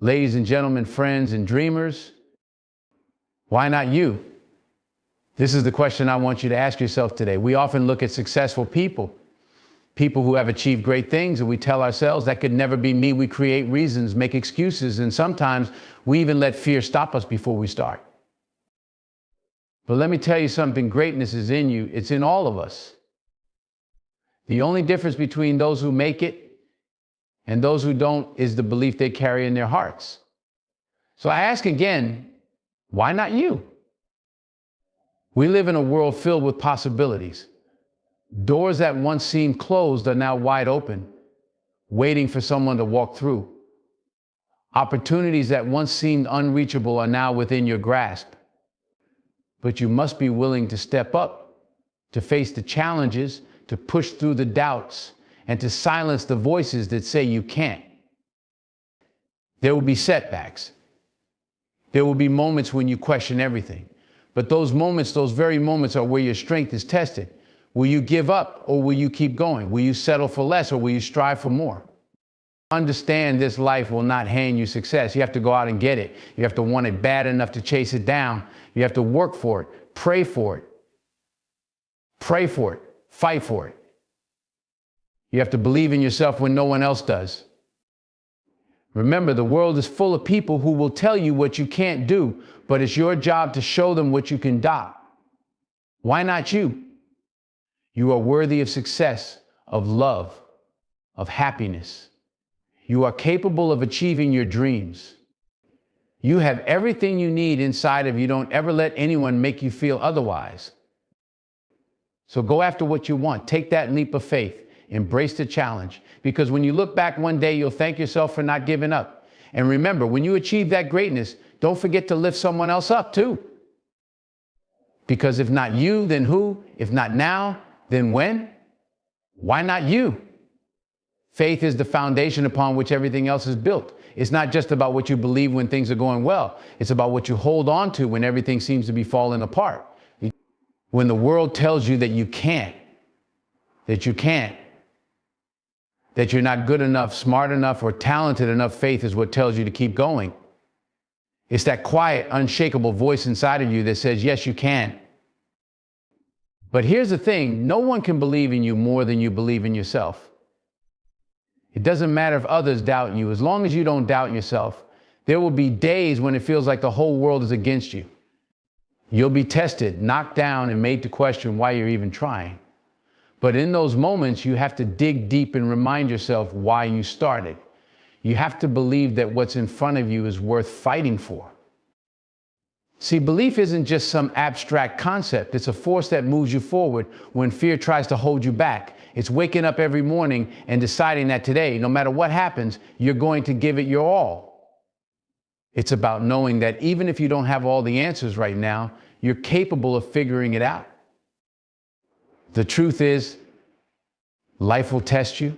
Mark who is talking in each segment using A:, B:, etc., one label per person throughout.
A: Ladies and gentlemen, friends and dreamers, why not you? This is the question I want you to ask yourself today. We often look at successful people who have achieved great things, and we tell ourselves that could never be me. We create reasons, make excuses, and sometimes we even let fear stop us before we start. But let me tell you something, greatness is in you. It's in all of us. The only difference between those who make it and those who don't is the belief they carry in their hearts. So I ask again, why not you? We live in a world filled with possibilities. Doors that once seemed closed are now wide open, waiting for someone to walk through. Opportunities that once seemed unreachable are now within your grasp. But you must be willing to step up, to face the challenges, to push through the doubts, and to silence the voices that say you can't. There will be setbacks. There will be moments when you question everything. But those moments, those very moments, are where your strength is tested. Will you give up or will you keep going? Will you settle for less or will you strive for more? Understand this life will not hand you success. You have to go out and get it. You have to want it bad enough to chase it down. You have to work for it, pray for it. Pray for it, fight for it. You have to believe in yourself when no one else does. Remember, the world is full of people who will tell you what you can't do, but it's your job to show them what you can do. Why not you? You are worthy of success, of love, of happiness. You are capable of achieving your dreams. You have everything you need inside of you. Don't ever let anyone make you feel otherwise. So go after what you want. Take that leap of faith. Embrace the challenge. Because when you look back one day, you'll thank yourself for not giving up. And remember, when you achieve that greatness, don't forget to lift someone else up too. Because if not you, then who? If not now, then when? Why not you? Faith is the foundation upon which everything else is built. It's not just about what you believe when things are going well. It's about what you hold on to when everything seems to be falling apart. When the world tells you that you can't, that you're not good enough, smart enough, or talented enough, faith is what tells you to keep going. It's that quiet, unshakable voice inside of you that says, yes, you can. But here's the thing, no one can believe in you more than you believe in yourself. It doesn't matter if others doubt you. As long as you don't doubt yourself, there will be days when it feels like the whole world is against you. You'll be tested, knocked down, and made to question why you're even trying. But in those moments, you have to dig deep and remind yourself why you started. You have to believe that what's in front of you is worth fighting for. See, belief isn't just some abstract concept. It's a force that moves you forward when fear tries to hold you back. It's waking up every morning and deciding that today, no matter what happens, you're going to give it your all. It's about knowing that even if you don't have all the answers right now, you're capable of figuring it out. The truth is, life will test you.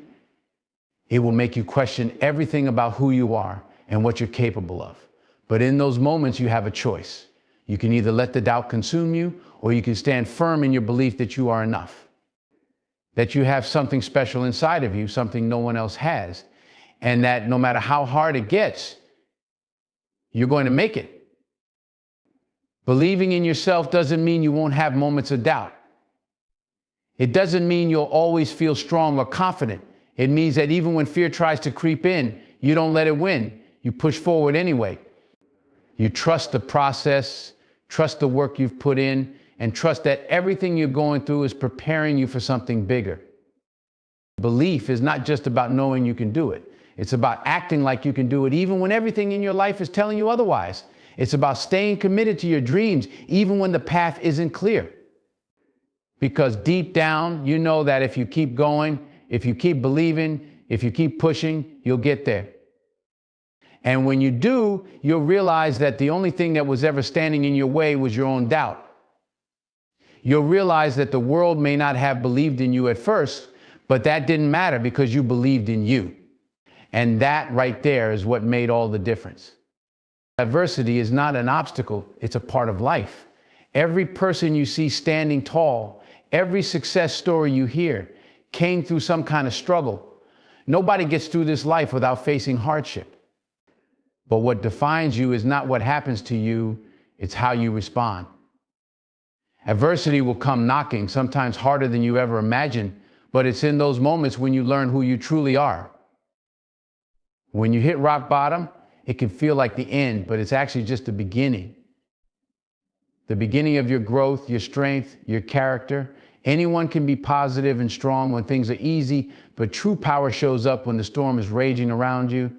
A: It will make you question everything about who you are and what you're capable of. But in those moments, you have a choice. You can either let the doubt consume you, or you can stand firm in your belief that you are enough, that you have something special inside of you, something no one else has, and that no matter how hard it gets, you're going to make it. Believing in yourself doesn't mean you won't have moments of doubt. It doesn't mean you'll always feel strong or confident. It means that even when fear tries to creep in, you don't let it win. You push forward anyway. You trust the process, trust the work you've put in, and trust that everything you're going through is preparing you for something bigger. Belief is not just about knowing you can do it. It's about acting like you can do it even when everything in your life is telling you otherwise. It's about staying committed to your dreams even when the path isn't clear. Because deep down, you know that if you keep going, if you keep believing, if you keep pushing, you'll get there. And when you do, you'll realize that the only thing that was ever standing in your way was your own doubt. You'll realize that the world may not have believed in you at first, but that didn't matter because you believed in you. And that right there is what made all the difference. Adversity is not an obstacle, it's a part of life. Every person you see standing tall, every success story you hear came through some kind of struggle. Nobody gets through this life without facing hardship. But what defines you is not what happens to you, it's how you respond. Adversity will come knocking, sometimes harder than you ever imagined, but it's in those moments when you learn who you truly are. When you hit rock bottom, it can feel like the end, but it's actually just the beginning. The beginning of your growth, your strength, your character. Anyone can be positive and strong when things are easy, but true power shows up when the storm is raging around you.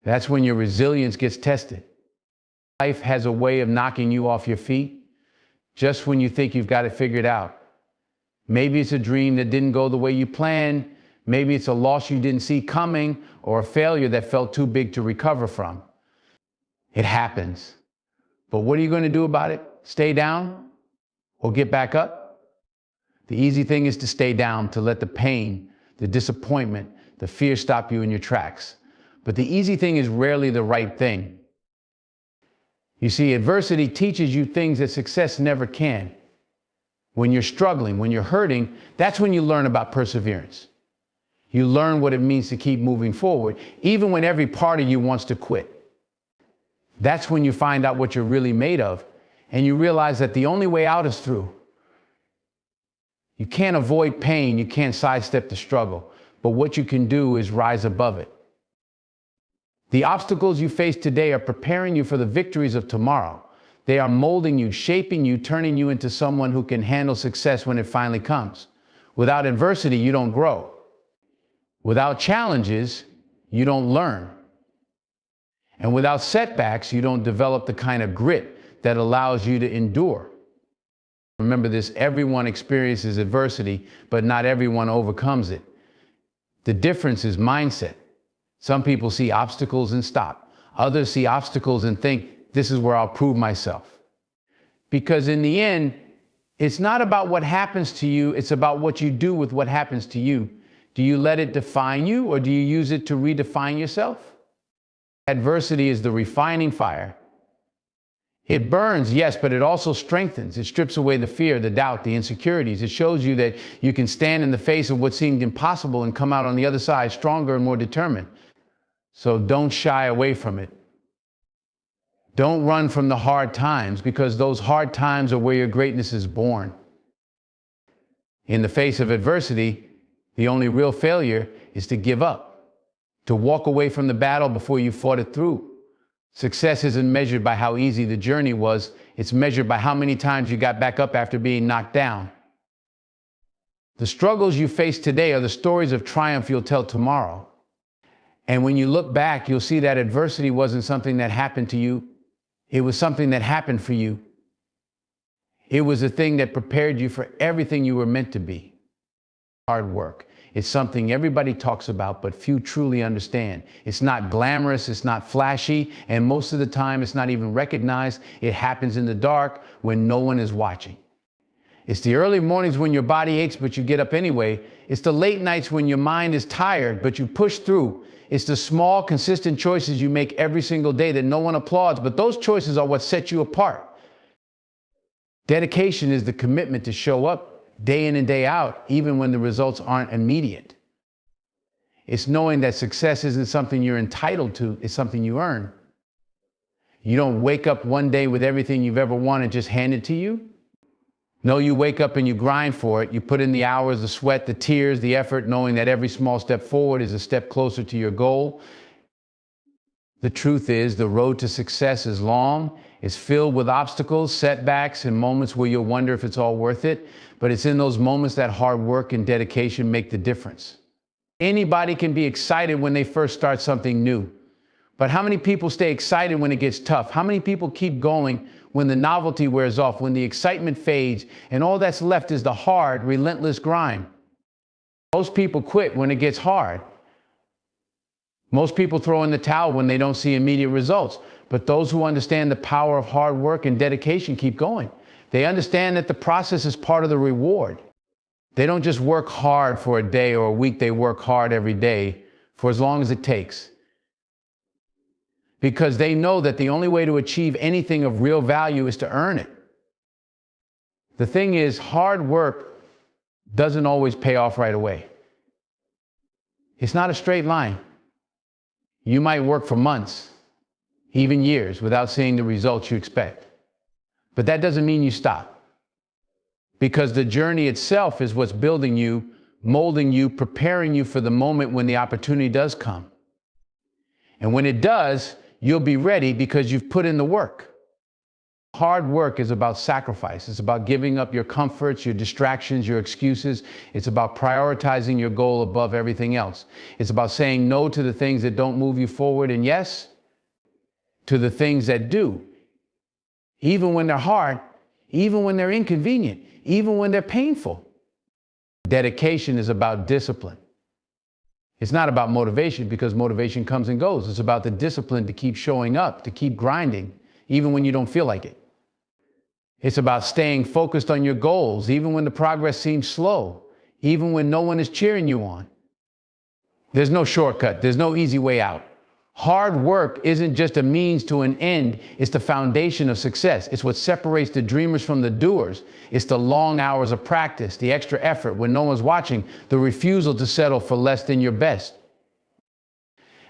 A: That's when your resilience gets tested. Life has a way of knocking you off your feet just when you think you've got it figured out. Maybe it's a dream that didn't go the way you planned. Maybe it's a loss you didn't see coming, or a failure that felt too big to recover from. It happens. But what are you going to do about it? Stay down or get back up? The easy thing is to stay down, to let the pain, the disappointment, the fear stop you in your tracks. But the easy thing is rarely the right thing. You see, adversity teaches you things that success never can. When you're struggling, when you're hurting, that's when you learn about perseverance. You learn what it means to keep moving forward, even when every part of you wants to quit. That's when you find out what you're really made of, and you realize that the only way out is through. You can't avoid pain, you can't sidestep the struggle, but what you can do is rise above it. The obstacles you face today are preparing you for the victories of tomorrow. They are molding you, shaping you, turning you into someone who can handle success when it finally comes. Without adversity, you don't grow. Without challenges, you don't learn. And without setbacks, you don't develop the kind of grit that allows you to endure. Remember this, everyone experiences adversity, but not everyone overcomes it. The difference is mindset. Some people see obstacles and stop. Others see obstacles and think, this is where I'll prove myself. Because in the end, it's not about what happens to you, it's about what you do with what happens to you. Do you let it define you, or do you use it to redefine yourself? Adversity is the refining fire. It burns, yes, but it also strengthens. It strips away the fear, the doubt, the insecurities. It shows you that you can stand in the face of what seemed impossible and come out on the other side stronger and more determined. So don't shy away from it. Don't run from the hard times, because those hard times are where your greatness is born. In the face of adversity, the only real failure is to give up, to walk away from the battle before you fought it through. Success isn't measured by how easy the journey was, it's measured by how many times you got back up after being knocked down. The struggles you face today are the stories of triumph you'll tell tomorrow. And when you look back, you'll see that adversity wasn't something that happened to you. It was something that happened for you. It was a thing that prepared you for everything you were meant to be. Hard work. It's something everybody talks about, but few truly understand. It's not glamorous, it's not flashy, and most of the time it's not even recognized. It happens in the dark when no one is watching. It's the early mornings when your body aches, but you get up anyway. It's the late nights when your mind is tired, but you push through. It's the small, consistent choices you make every single day that no one applauds, but those choices are what set you apart. Dedication is the commitment to show up day in and day out, even when the results aren't immediate. It's knowing that success isn't something you're entitled to, it's something you earn. You don't wake up one day with everything you've ever wanted just handed to you. No, you wake up and you grind for it. You put in the hours, the sweat, the tears, the effort, knowing that every small step forward is a step closer to your goal. The truth is, the road to success is long. It's filled with obstacles, setbacks, and moments where you'll wonder if it's all worth it. But it's in those moments that hard work and dedication make the difference. Anybody can be excited when they first start something new. But how many people stay excited when it gets tough? How many people keep going when the novelty wears off, when the excitement fades, and all that's left is the hard, relentless grind? Most people quit when it gets hard. Most people throw in the towel when they don't see immediate results. But those who understand the power of hard work and dedication keep going. They understand that the process is part of the reward. They don't just work hard for a day or a week, they work hard every day for as long as it takes. Because they know that the only way to achieve anything of real value is to earn it. The thing is, hard work doesn't always pay off right away. It's not a straight line. You might work for months. even years, without seeing the results you expect. But that doesn't mean you stop, because the journey itself is what's building you, molding you, preparing you for the moment when the opportunity does come. And when it does, you'll be ready because you've put in the work. Hard work is about sacrifice. It's about giving up your comforts, your distractions, your excuses. It's about prioritizing your goal above everything else. It's about saying no to the things that don't move you forward and yes to the things that do. Even when they're hard, even when they're inconvenient, even when they're painful. Dedication is about discipline. It's not about motivation, because motivation comes and goes. It's about the discipline to keep showing up, to keep grinding, even when you don't feel like it. It's about staying focused on your goals, even when the progress seems slow, even when no one is cheering you on. There's no shortcut. There's no easy way out. Hard work isn't just a means to an end. It's the foundation of success. It's what separates the dreamers from the doers. It's the long hours of practice, the extra effort when no one's watching, the refusal to settle for less than your best.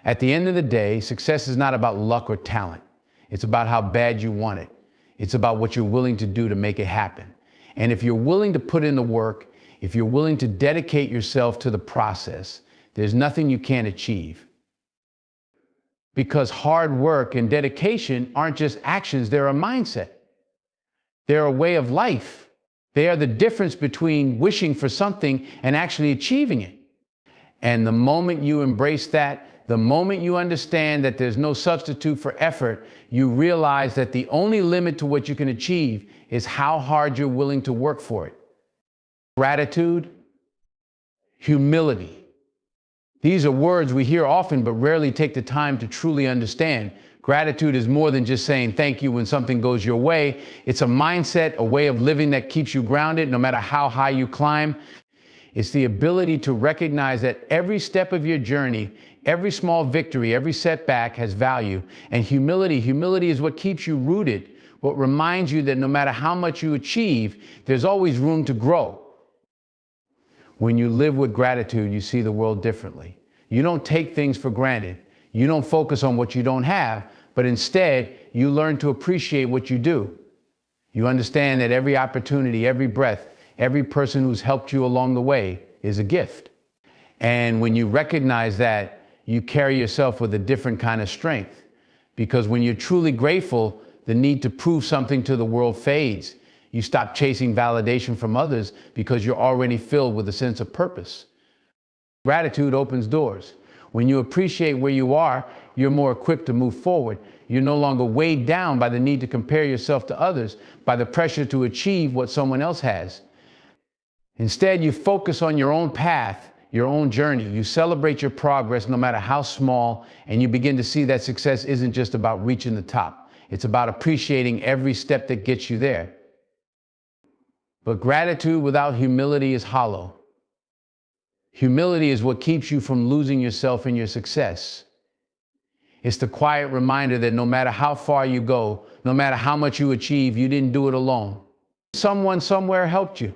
A: At the end of the day, success is not about luck or talent. It's about how bad you want it. It's about what you're willing to do to make it happen. And if you're willing to put in the work, if you're willing to dedicate yourself to the process, there's nothing you can't achieve. Because hard work and dedication aren't just actions, they're a mindset. They're a way of life. They are the difference between wishing for something and actually achieving it. And the moment you embrace that, the moment you understand that there's no substitute for effort, you realize that the only limit to what you can achieve is how hard you're willing to work for it. Gratitude, humility. These are words we hear often but rarely take the time to truly understand. Gratitude is more than just saying thank you when something goes your way. It's a mindset, a way of living that keeps you grounded no matter how high you climb. It's the ability to recognize that every step of your journey, every small victory, every setback has value. And humility is what keeps you rooted, what reminds you that no matter how much you achieve, there's always room to grow. When you live with gratitude, you see the world differently. You don't take things for granted. You don't focus on what you don't have, but instead, you learn to appreciate what you do. You understand that every opportunity, every breath, every person who's helped you along the way is a gift. And when you recognize that, you carry yourself with a different kind of strength. Because when you're truly grateful, the need to prove something to the world fades. You stop chasing validation from others because you're already filled with a sense of purpose. Gratitude opens doors. When you appreciate where you are, you're more equipped to move forward. You're no longer weighed down by the need to compare yourself to others, by the pressure to achieve what someone else has. Instead, you focus on your own path, your own journey. You celebrate your progress no matter how small, and you begin to see that success isn't just about reaching the top. It's about appreciating every step that gets you there. But gratitude without humility is hollow. Humility is what keeps you from losing yourself in your success. It's the quiet reminder that no matter how far you go, no matter how much you achieve, you didn't do it alone. Someone somewhere helped you.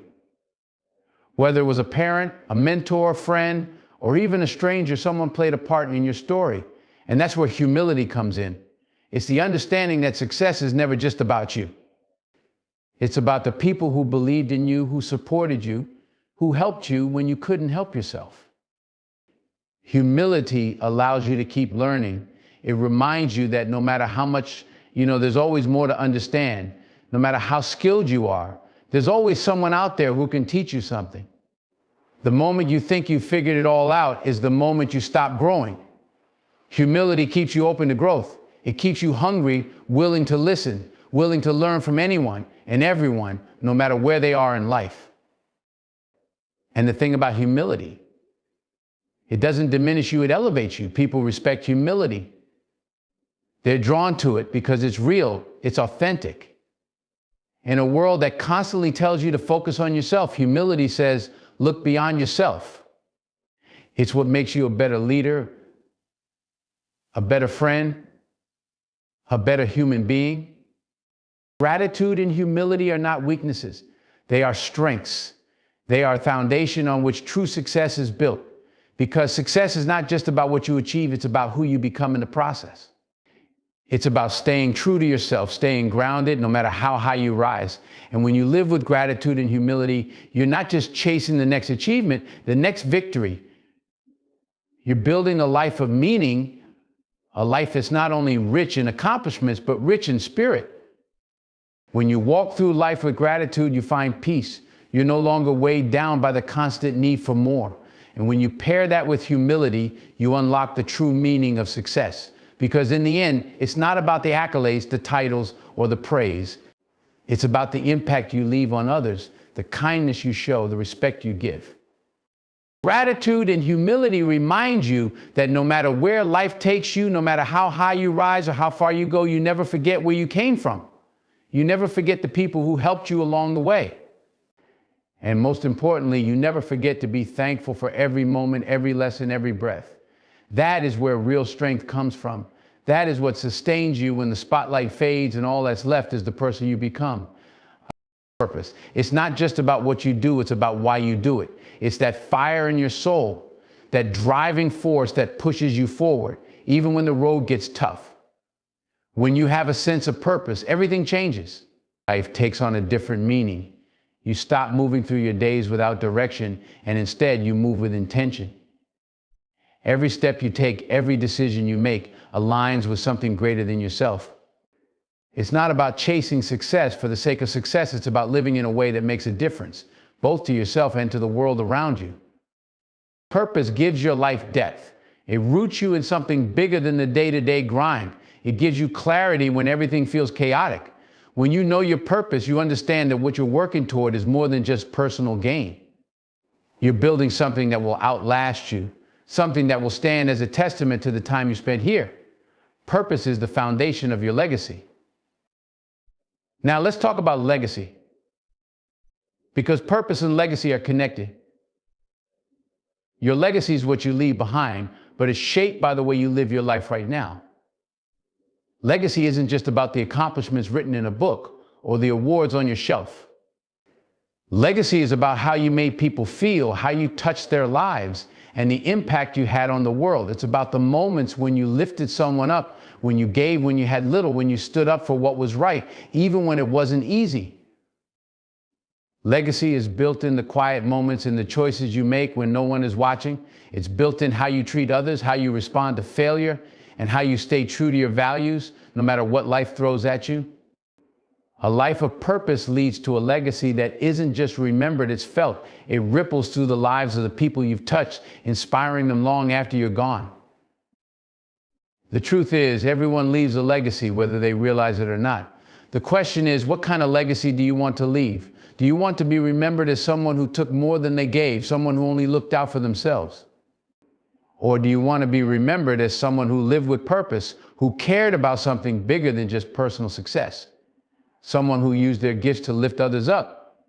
A: Whether it was a parent, a mentor, a friend, or even a stranger, someone played a part in your story. And that's where humility comes in. It's the understanding that success is never just about you. It's about the people who believed in you, who supported you, who helped you when you couldn't help yourself. Humility allows you to keep learning. It reminds you that no matter how much, there's always more to understand. No matter how skilled you are, there's always someone out there who can teach you something. The moment you think you figured it all out is the moment you stop growing. Humility keeps you open to growth. It keeps you hungry, willing to listen, willing to learn from anyone and everyone, no matter where they are in life. And the thing about humility, it doesn't diminish you, it elevates you. People respect humility. They're drawn to it because it's real, it's authentic. In a world that constantly tells you to focus on yourself, humility says, look beyond yourself. It's what makes you a better leader, a better friend, a better human being. Gratitude and humility are not weaknesses. They are strengths. They are a foundation on which true success is built. Because success is not just about what you achieve, it's about who you become in the process. It's about staying true to yourself, staying grounded no matter how high you rise. And when you live with gratitude and humility, you're not just chasing the next achievement, the next victory. You're building a life of meaning, a life that's not only rich in accomplishments, but rich in spirit. When you walk through life with gratitude, you find peace. You're no longer weighed down by the constant need for more. And when you pair that with humility, you unlock the true meaning of success. Because in the end, it's not about the accolades, the titles, or the praise. It's about the impact you leave on others, the kindness you show, the respect you give. Gratitude and humility remind you that no matter where life takes you, no matter how high you rise or how far you go, you never forget where you came from. You never forget the people who helped you along the way. And most importantly, you never forget to be thankful for every moment, every lesson, every breath. That is where real strength comes from. That is what sustains you when the spotlight fades and all that's left is the person you become. Purpose. It's not just about what you do, it's about why you do it. It's that fire in your soul, that driving force that pushes you forward, even when the road gets tough. When you have a sense of purpose, everything changes. Life takes on a different meaning. You stop moving through your days without direction, and instead you move with intention. Every step you take, every decision you make aligns with something greater than yourself. It's not about chasing success for the sake of success. It's about living in a way that makes a difference, both to yourself and to the world around you. Purpose gives your life depth. It roots you in something bigger than the day-to-day grind. It gives you clarity when everything feels chaotic. When you know your purpose, you understand that what you're working toward is more than just personal gain. You're building something that will outlast you, something that will stand as a testament to the time you spent here. Purpose is the foundation of your legacy. Now let's talk about legacy, because purpose and legacy are connected. Your legacy is what you leave behind, but it's shaped by the way you live your life right now. Legacy isn't just about the accomplishments written in a book or the awards on your shelf. Legacy is about how you made people feel, how you touched their lives, and the impact you had on the world. It's about the moments when you lifted someone up, when you gave, when you had little, when you stood up for what was right, even when it wasn't easy. Legacy is built in the quiet moments, in the choices you make when no one is watching. It's built in how you treat others, how you respond to failure, and how you stay true to your values, no matter what life throws at you. A life of purpose leads to a legacy that isn't just remembered, it's felt. It ripples through the lives of the people you've touched, inspiring them long after you're gone. The truth is, everyone leaves a legacy, whether they realize it or not. The question is, what kind of legacy do you want to leave? Do you want to be remembered as someone who took more than they gave, someone who only looked out for themselves? Or do you want to be remembered as someone who lived with purpose, who cared about something bigger than just personal success? Someone who used their gifts to lift others up,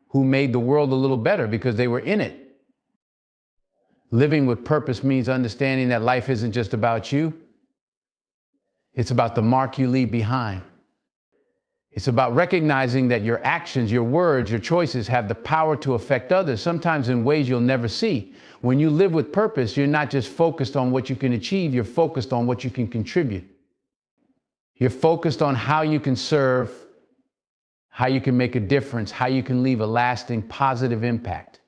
A: who made the world a little better because they were in it. Living with purpose means understanding that life isn't just about you. It's about the mark you leave behind. It's about recognizing that your actions, your words, your choices have the power to affect others, sometimes in ways you'll never see. When you live with purpose, you're not just focused on what you can achieve, you're focused on what you can contribute. You're focused on how you can serve, how you can make a difference, how you can leave a lasting positive impact.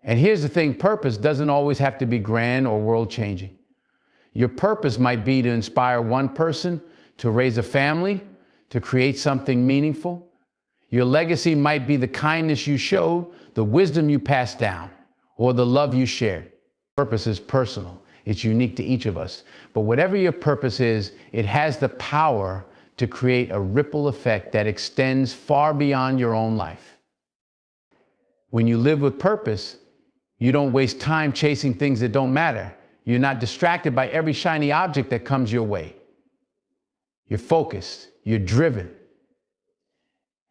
A: And here's the thing, purpose doesn't always have to be grand or world-changing. Your purpose might be to inspire one person, to raise a family, to create something meaningful. Your legacy might be the kindness you showed, the wisdom you passed down, or the love you shared. Purpose is personal. It's unique to each of us. But whatever your purpose is, it has the power to create a ripple effect that extends far beyond your own life. When you live with purpose, you don't waste time chasing things that don't matter. You're not distracted by every shiny object that comes your way. You're focused, you're driven.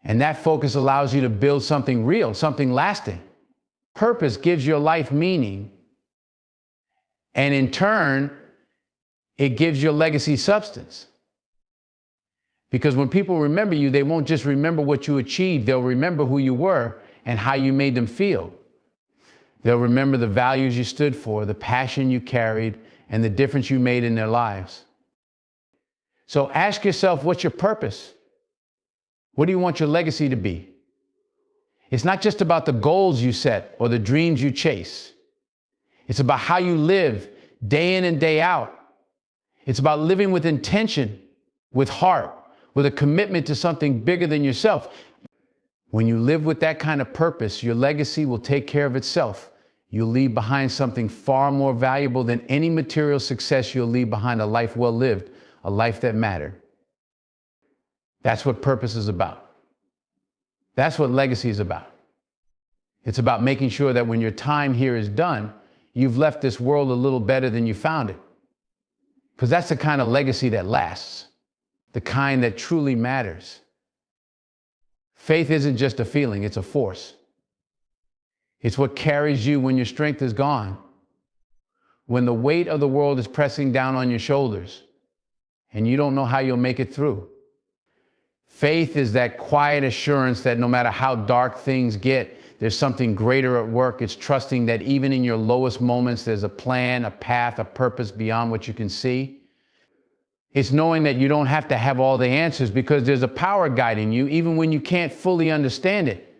A: And that focus allows you to build something real, something lasting. Purpose gives your life meaning, and in turn, it gives your legacy substance. Because when people remember you, they won't just remember what you achieved, they'll remember who you were and how you made them feel. They'll remember the values you stood for, the passion you carried, and the difference you made in their lives. So ask yourself, what's your purpose? What do you want your legacy to be? It's not just about the goals you set or the dreams you chase. It's about how you live day in and day out. It's about living with intention, with heart, with a commitment to something bigger than yourself. When you live with that kind of purpose, your legacy will take care of itself. You'll leave behind something far more valuable than any material success. You'll leave behind a life well lived, a life that mattered. That's what purpose is about. That's what legacy is about. It's about making sure that when your time here is done, you've left this world a little better than you found it. Because that's the kind of legacy that lasts, the kind that truly matters. Faith isn't just a feeling, it's a force. It's what carries you when your strength is gone, when the weight of the world is pressing down on your shoulders and you don't know how you'll make it through. Faith is that quiet assurance that no matter how dark things get, there's something greater at work. It's trusting that even in your lowest moments, there's a plan, a path, a purpose beyond what you can see. It's knowing that you don't have to have all the answers because there's a power guiding you, even when you can't fully understand it.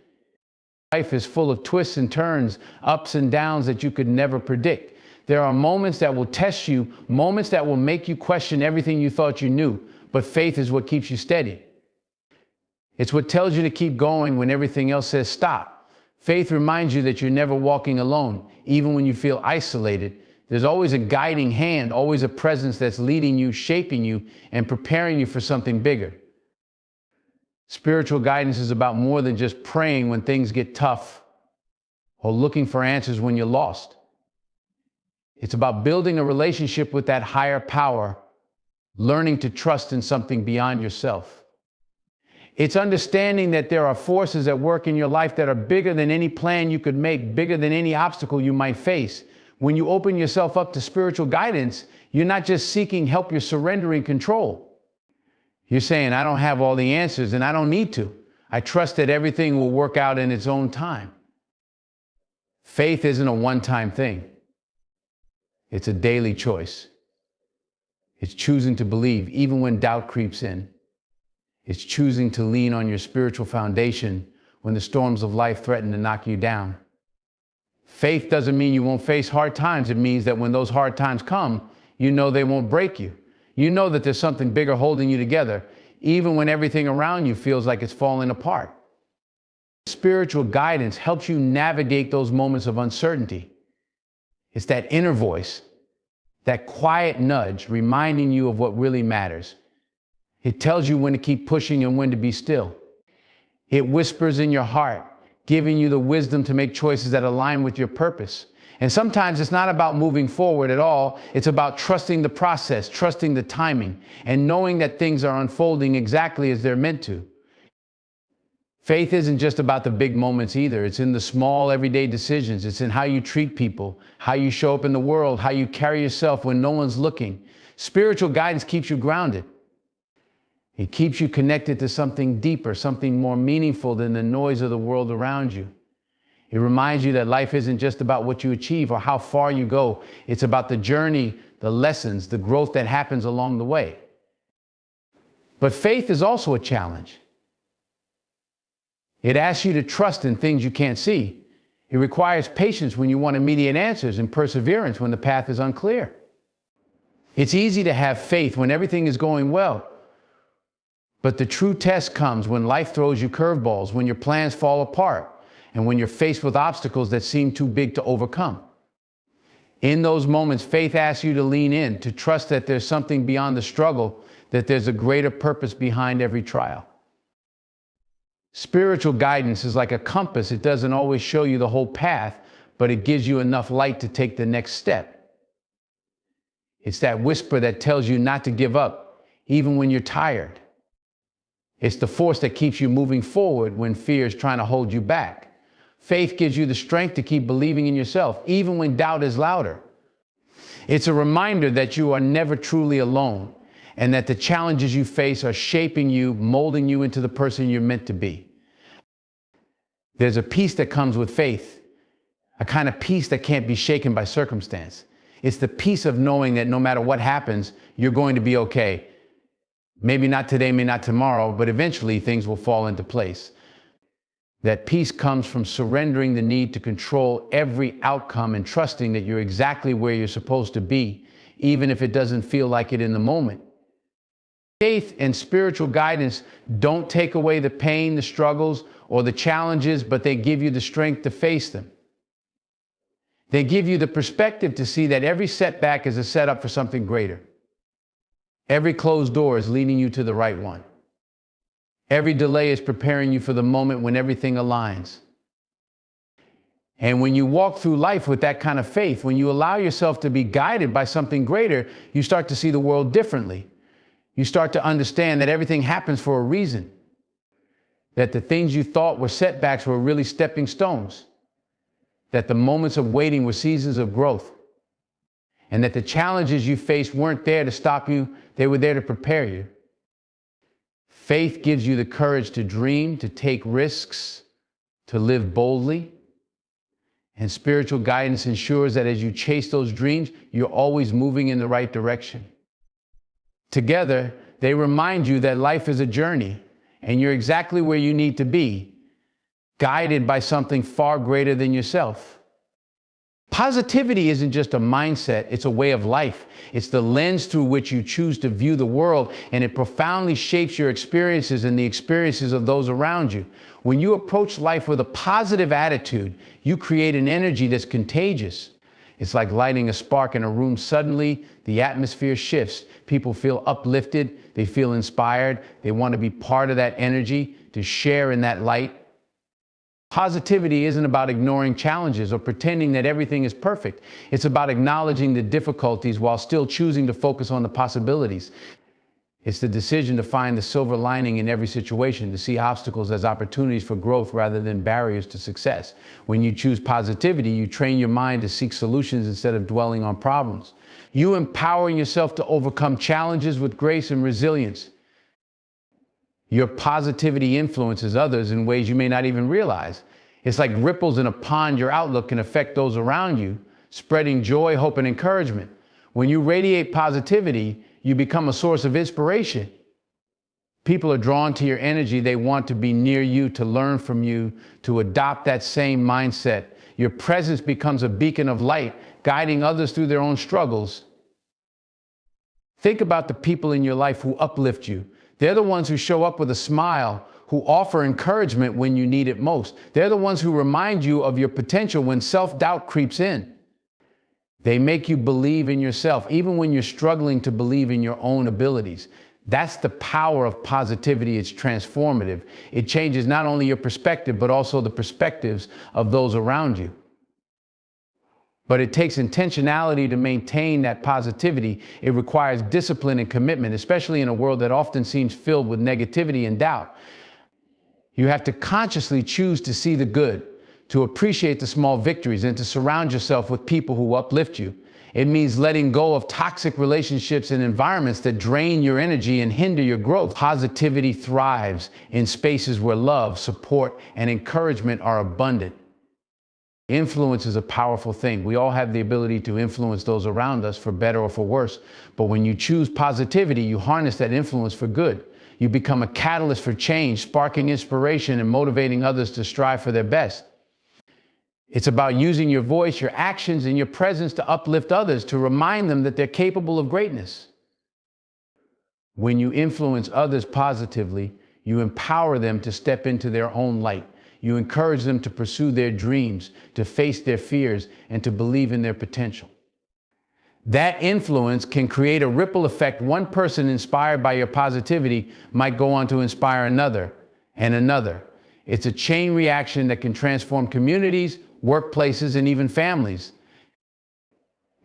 A: Life is full of twists and turns, ups and downs that you could never predict. There are moments that will test you, moments that will make you question everything you thought you knew, but faith is what keeps you steady. It's what tells you to keep going when everything else says stop. Faith reminds you that you're never walking alone, even when you feel isolated. There's always a guiding hand, always a presence that's leading you, shaping you, and preparing you for something bigger. Spiritual guidance is about more than just praying when things get tough or looking for answers when you're lost. It's about building a relationship with that higher power, learning to trust in something beyond yourself. It's understanding that there are forces at work in your life that are bigger than any plan you could make, bigger than any obstacle you might face. When you open yourself up to spiritual guidance, you're not just seeking help, you're surrendering control. You're saying, I don't have all the answers and I don't need to. I trust that everything will work out in its own time. Faith isn't a one-time thing. It's a daily choice. It's choosing to believe even when doubt creeps in. It's choosing to lean on your spiritual foundation when the storms of life threaten to knock you down. Faith doesn't mean you won't face hard times. It means that when those hard times come, you know they won't break you. You know that there's something bigger holding you together, even when everything around you feels like it's falling apart. Spiritual guidance helps you navigate those moments of uncertainty. It's that inner voice, that quiet nudge reminding you of what really matters. It tells you when to keep pushing and when to be still. It whispers in your heart, giving you the wisdom to make choices that align with your purpose. And sometimes it's not about moving forward at all. It's about trusting the process, trusting the timing, and knowing that things are unfolding exactly as they're meant to. Faith isn't just about the big moments either. It's in the small, everyday decisions. It's in how you treat people, how you show up in the world, how you carry yourself when no one's looking. Spiritual guidance keeps you grounded. It keeps you connected to something deeper, something more meaningful than the noise of the world around you. It reminds you that life isn't just about what you achieve or how far you go. It's about the journey, the lessons, the growth that happens along the way. But faith is also a challenge. It asks you to trust in things you can't see. It requires patience when you want immediate answers and perseverance when the path is unclear. It's easy to have faith when everything is going well. But the true test comes when life throws you curveballs, when your plans fall apart, and when you're faced with obstacles that seem too big to overcome. In those moments, faith asks you to lean in, to trust that there's something beyond the struggle, that there's a greater purpose behind every trial. Spiritual guidance is like a compass. It doesn't always show you the whole path, but it gives you enough light to take the next step. It's that whisper that tells you not to give up, even when you're tired. It's the force that keeps you moving forward when fear is trying to hold you back. Faith gives you the strength to keep believing in yourself, even when doubt is louder. It's a reminder that you are never truly alone, and that the challenges you face are shaping you, molding you into the person you're meant to be. There's a peace that comes with faith, a kind of peace that can't be shaken by circumstance. It's the peace of knowing that no matter what happens, you're going to be okay. Maybe not today, maybe not tomorrow, but eventually things will fall into place. That peace comes from surrendering the need to control every outcome and trusting that you're exactly where you're supposed to be, even if it doesn't feel like it in the moment. Faith and spiritual guidance don't take away the pain, the struggles, or the challenges, but they give you the strength to face them. They give you the perspective to see that every setback is a setup for something greater. Every closed door is leading you to the right one. Every delay is preparing you for the moment when everything aligns. And when you walk through life with that kind of faith, when you allow yourself to be guided by something greater, you start to see the world differently. You start to understand that everything happens for a reason. That the things you thought were setbacks were really stepping stones. That the moments of waiting were seasons of growth. And that the challenges you faced weren't there to stop you, they were there to prepare you. Faith gives you the courage to dream, to take risks, to live boldly. And spiritual guidance ensures that as you chase those dreams, you're always moving in the right direction. Together, they remind you that life is a journey, and you're exactly where you need to be, guided by something far greater than yourself. Positivity isn't just a mindset, it's a way of life. It's the lens through which you choose to view the world, and it profoundly shapes your experiences and the experiences of those around you. When you approach life with a positive attitude, you create an energy that's contagious. It's like lighting a spark in a room. Suddenly, the atmosphere shifts. People feel uplifted, they feel inspired, they want to be part of that energy, to share in that light. Positivity isn't about ignoring challenges or pretending that everything is perfect. It's about acknowledging the difficulties while still choosing to focus on the possibilities. It's the decision to find the silver lining in every situation, to see obstacles as opportunities for growth rather than barriers to success. When you choose positivity, you train your mind to seek solutions instead of dwelling on problems. You empowering yourself to overcome challenges with grace and resilience. Your positivity influences others in ways you may not even realize. It's like ripples in a pond. Your outlook can affect those around you, spreading joy, hope, and encouragement. When you radiate positivity, you become a source of inspiration. People are drawn to your energy. They want to be near you, to learn from you, to adopt that same mindset. Your presence becomes a beacon of light, guiding others through their own struggles. Think about the people in your life who uplift you. They're the ones who show up with a smile, who offer encouragement when you need it most. They're the ones who remind you of your potential when self-doubt creeps in. They make you believe in yourself, even when you're struggling to believe in your own abilities. That's the power of positivity. It's transformative. It changes not only your perspective, but also the perspectives of those around you. But it takes intentionality to maintain that positivity. It requires discipline and commitment, especially in a world that often seems filled with negativity and doubt. You have to consciously choose to see the good, to appreciate the small victories, and to surround yourself with people who uplift you. It means letting go of toxic relationships and environments that drain your energy and hinder your growth. Positivity thrives in spaces where love, support, and encouragement are abundant. Influence is a powerful thing. We all have the ability to influence those around us for better or for worse. But when you choose positivity, you harness that influence for good. You become a catalyst for change, sparking inspiration and motivating others to strive for their best. It's about using your voice, your actions, and your presence to uplift others, to remind them that they're capable of greatness. When you influence others positively, you empower them to step into their own light. You encourage them to pursue their dreams, to face their fears, and to believe in their potential. That influence can create a ripple effect. One person inspired by your positivity might go on to inspire another and another. It's a chain reaction that can transform communities, workplaces, and even families.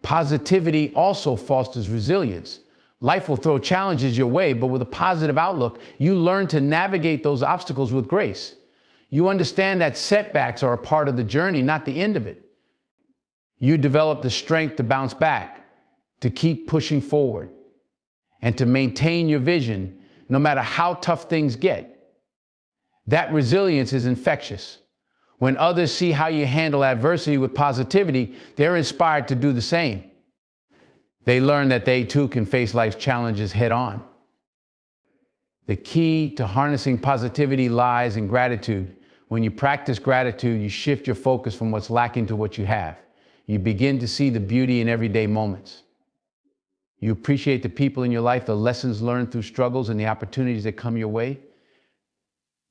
A: Positivity also fosters resilience. Life will throw challenges your way, but with a positive outlook, you learn to navigate those obstacles with grace. You understand that setbacks are a part of the journey, not the end of it. You develop the strength to bounce back, to keep pushing forward, and to maintain your vision no matter how tough things get. That resilience is infectious. When others see how you handle adversity with positivity, they're inspired to do the same. They learn that they too can face life's challenges head on. The key to harnessing positivity lies in gratitude. When you practice gratitude, you shift your focus from what's lacking to what you have. You begin to see the beauty in everyday moments. You appreciate the people in your life, the lessons learned through struggles, and the opportunities that come your way.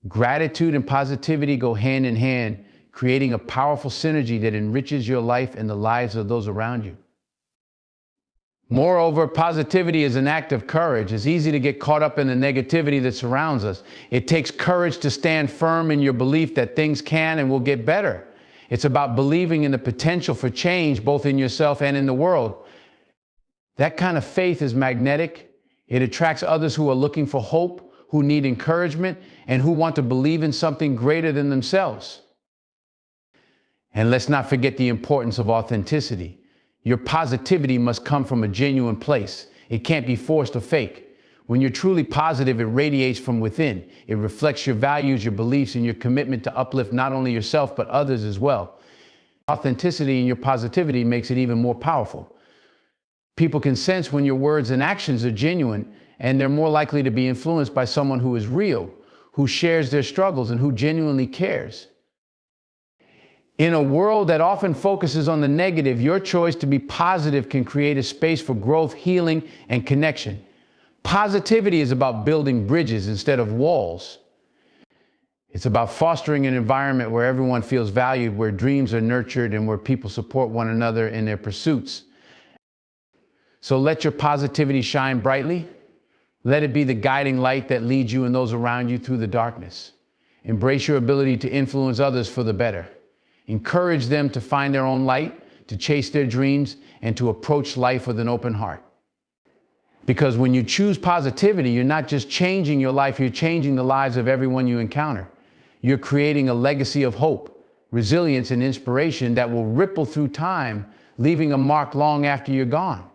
A: Gratitude and positivity go hand in hand, creating a powerful synergy that enriches your life and the lives of those around you. Moreover, positivity is an act of courage. It's easy to get caught up in the negativity that surrounds us. It takes courage to stand firm in your belief that things can and will get better. It's about believing in the potential for change, both in yourself and in the world. That kind of faith is magnetic. It attracts others who are looking for hope, who need encouragement, and who want to believe in something greater than themselves. And let's not forget the importance of authenticity. Your positivity must come from a genuine place. It can't be forced or fake. When you're truly positive, it radiates from within. It reflects your values, your beliefs, and your commitment to uplift not only yourself, but others as well. Authenticity in your positivity makes it even more powerful. People can sense when your words and actions are genuine, and they're more likely to be influenced by someone who is real, who shares their struggles, and who genuinely cares. In a world that often focuses on the negative, your choice to be positive can create a space for growth, healing, and connection. Positivity is about building bridges instead of walls. It's about fostering an environment where everyone feels valued, where dreams are nurtured, and where people support one another in their pursuits. So let your positivity shine brightly. Let it be the guiding light that leads you and those around you through the darkness. Embrace your ability to influence others for the better. Encourage them to find their own light, to chase their dreams, and to approach life with an open heart. Because when you choose positivity, you're not just changing your life, you're changing the lives of everyone you encounter. You're creating a legacy of hope, resilience, and inspiration that will ripple through time, leaving a mark long after you're gone.